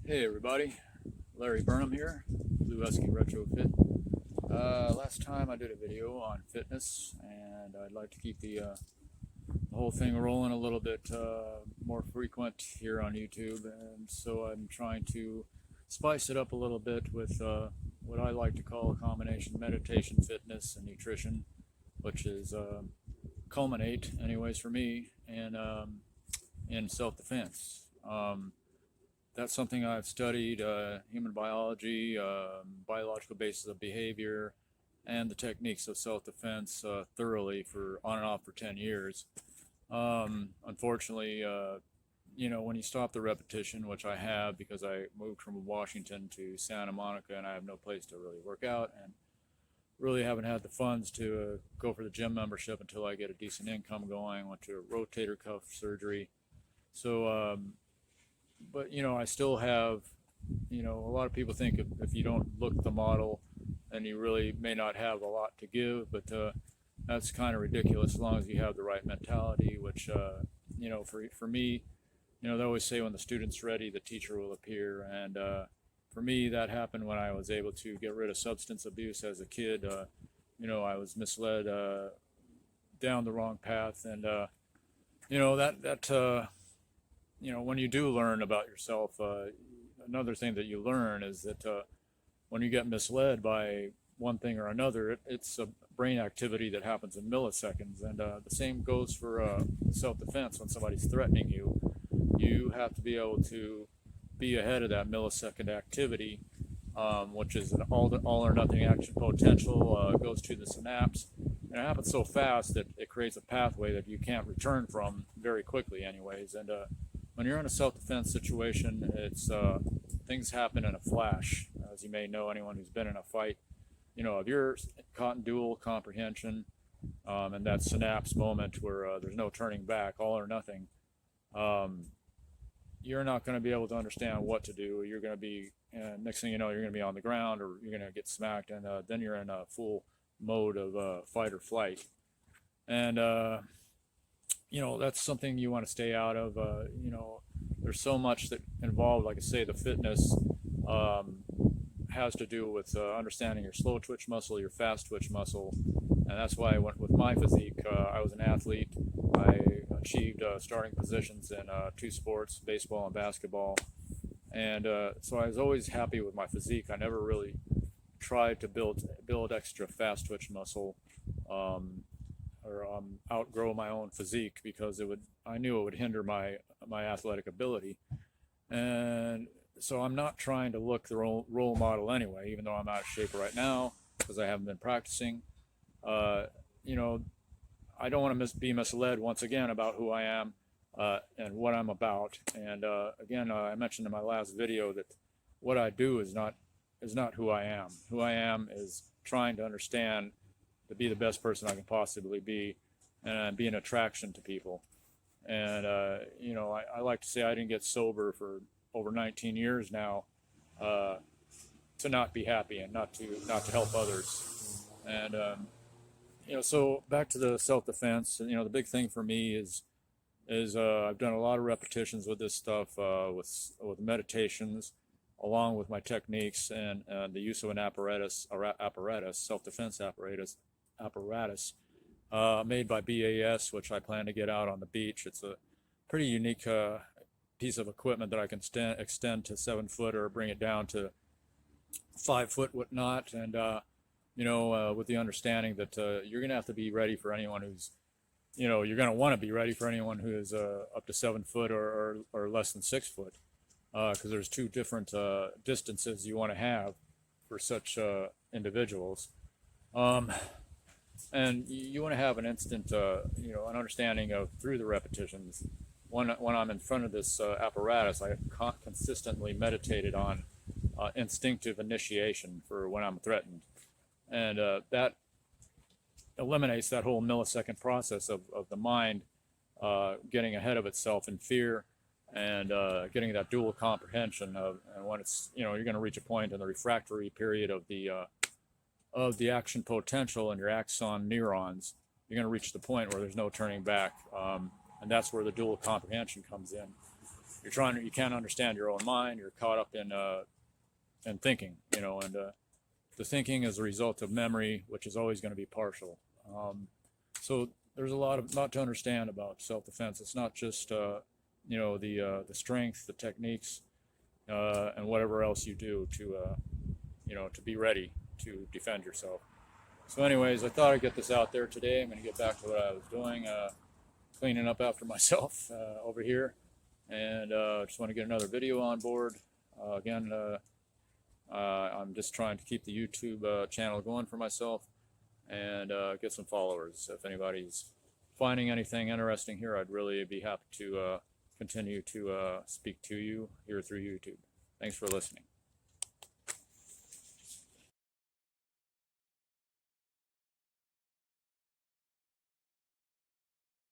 Hey everybody, Larry Burnham here, Blue Husky Retrofit. Last time I did a video on fitness, and I'd like to keep the whole thing rolling a little bit more frequent here on YouTube, and so I'm trying to spice it up a little bit with what I like to call a combination meditation, fitness, and nutrition, which is culminate, anyways for me, in self-defense. That's something I've studied, human biology, biological basis of behavior, and the techniques of self-defense thoroughly for on and off for 10 years. Unfortunately, when you stop the repetition, which I have because I moved from Washington to Santa Monica and I have no place to really work out, and really haven't had the funds to go for the gym membership until I get a decent income going. Went to a rotator cuff surgery. So, but I still have, a lot of people think if you don't look the model, then you really may not have a lot to give, but that's kind of ridiculous as long as you have the right mentality, which, for me, they always say when the student's ready, the teacher will appear. And for me, that happened when I was able to get rid of substance abuse as a kid. I was misled down the wrong path. And, when you do learn about yourself, another thing that you learn is that when you get misled by one thing or another, it's a brain activity that happens in milliseconds. And the same goes for self-defense. When somebody's threatening you, you have to be able to be ahead of that millisecond activity, which is an all or nothing action potential, goes to the synapse. And it happens so fast that it creates a pathway that you can't return from very quickly anyways. And when you're in a self-defense situation, it's things happen in a flash. As you may know, anyone who's been in a fight, if you're caught in dual comprehension, and that synapse moment where there's no turning back, all or nothing, you're not going to be able to understand what to do. You're going to be, next thing you know, you're going to be on the ground or you're going to get smacked, and then you're in a full mode of fight or flight. And that's something you want to stay out of. There's so much that involved, like I say, the fitness has to do with understanding your slow twitch muscle, your fast twitch muscle. And that's why I went with my physique. I was an athlete. I achieved starting positions in two sports, baseball and basketball. And so I was always happy with my physique. I never really tried to build extra fast twitch muscle, or outgrow my own physique, because I knew it would hinder my athletic ability. And so I'm not trying to look the role model anyway, even though I'm out of shape right now because I haven't been practicing. I don't want to be misled once again about who I am and what I'm about. And again, I mentioned in my last video that what I do is not who I am. Who I am is trying to understand, to be the best person I can possibly be, and be an attraction to people. And I like to say I didn't get sober for over 19 years now to not be happy and not to help others. And so back to the self-defense. The big thing for me is I've done a lot of repetitions with this stuff, with meditations, along with my techniques and the use of an apparatus, self-defense apparatus made by BAS, which I plan to get out on the beach. It's a pretty unique piece of equipment that I can extend to 7 foot or bring it down to 5 foot, whatnot. And with the understanding that you're going to have to be ready for anyone who's, you're going to want to be ready for anyone who is up to 7 foot or less than 6 foot, because there's two different distances you want to have for such individuals. And you want to have an instant, an understanding of, through the repetitions. When I'm in front of this apparatus, I consistently meditated on instinctive initiation for when I'm threatened. And that eliminates that whole millisecond process of the mind getting ahead of itself in fear, and getting that dual comprehension and when it's, you're going to reach a point in the refractory period of the action potential in your axon neurons. You're going to reach the point where there's no turning back, and that's where the dual comprehension comes in. you can't understand your own mind. You're caught up in thinking, you know, and the thinking is a result of memory, which is always going to be partial. So there's a lot to understand about self-defense. It's not just you know, the strength, the techniques, and whatever else you do to you know, to be ready to defend yourself. So anyways, I thought I'd get this out there today. I'm going to get back to what I was doing, cleaning up after myself over here, and just want to get another video on board. Again, I'm just trying to keep the YouTube channel going for myself and get some followers. If anybody's finding anything interesting here, I'd really be happy to continue to speak to you here through YouTube. Thanks for listening.